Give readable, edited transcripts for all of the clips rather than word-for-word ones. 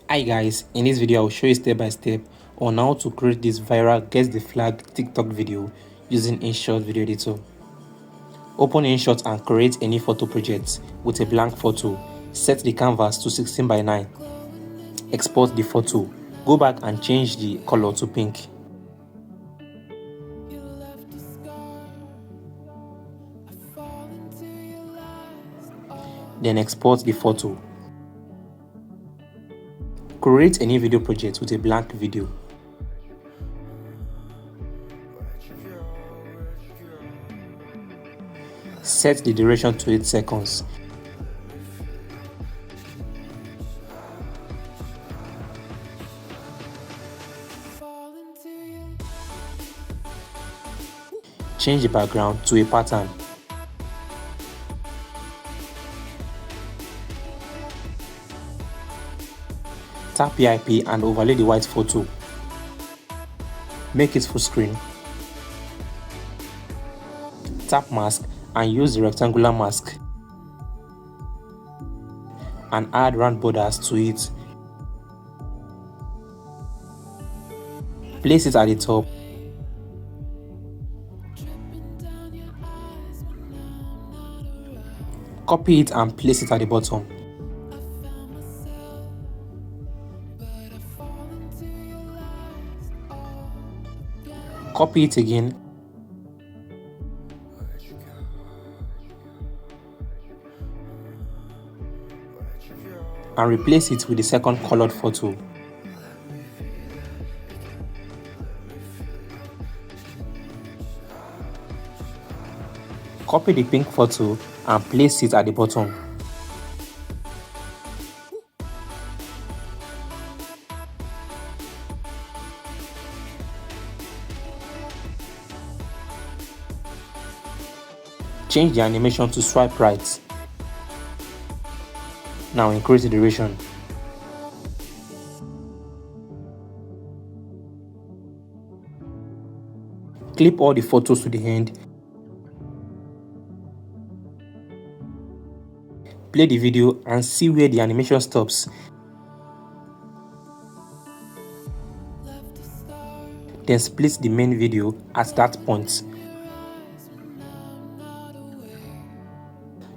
Hi guys, in this video I will show you step by step on how to create this viral guess the flag TikTok video using InShot video editor. Open InShot and create any photo project with a blank photo. Set the canvas to 16:9. Export the photo. Go back and change the color to pink. Then export the photo. Create a new video project with a blank video. Set the duration to 8 seconds. Change the background to a pattern. Tap PIP and overlay the white photo. Make it full screen. Tap mask and use the rectangular mask and add round borders to it. Place it at the top. Copy it and place it at the bottom. Copy it again. And replace it with the second colored photo. Copy the pink photo and place it at the bottom. Change the animation to swipe right. Now increase the duration. Clip all the photos to the end. Play the video and see where the animation stops. Then split the main video at that point.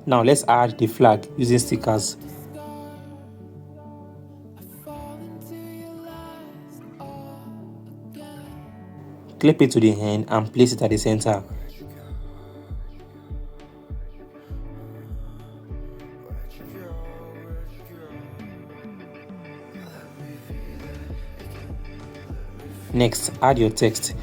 Now let's add the flag using stickers. Clip it to the end and place it at the center. Next, add your text.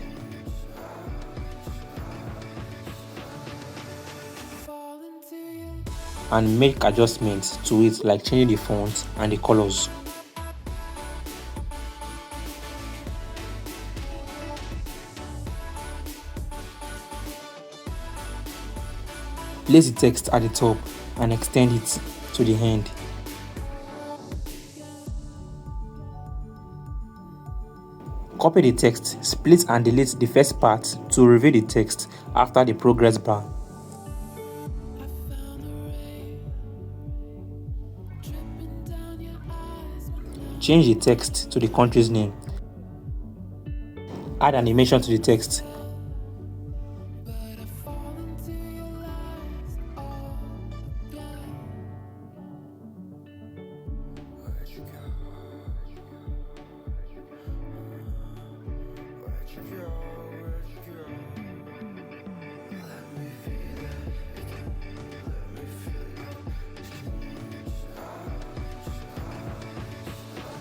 And make adjustments to it like changing the font and the colors. Place the text at the top and extend it to the end. Copy the text, split and delete the first part to reveal the text after the progress bar. Change the text to the country's name. Add animation to the text.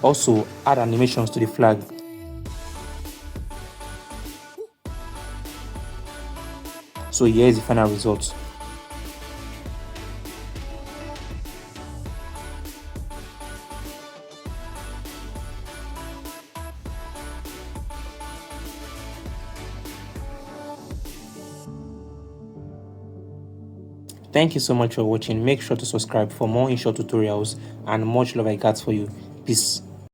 Also, add animations to the flag. So here is the final result. Thank you so much for watching. Make sure to subscribe for more InShot tutorials and much love I got for you. Peace.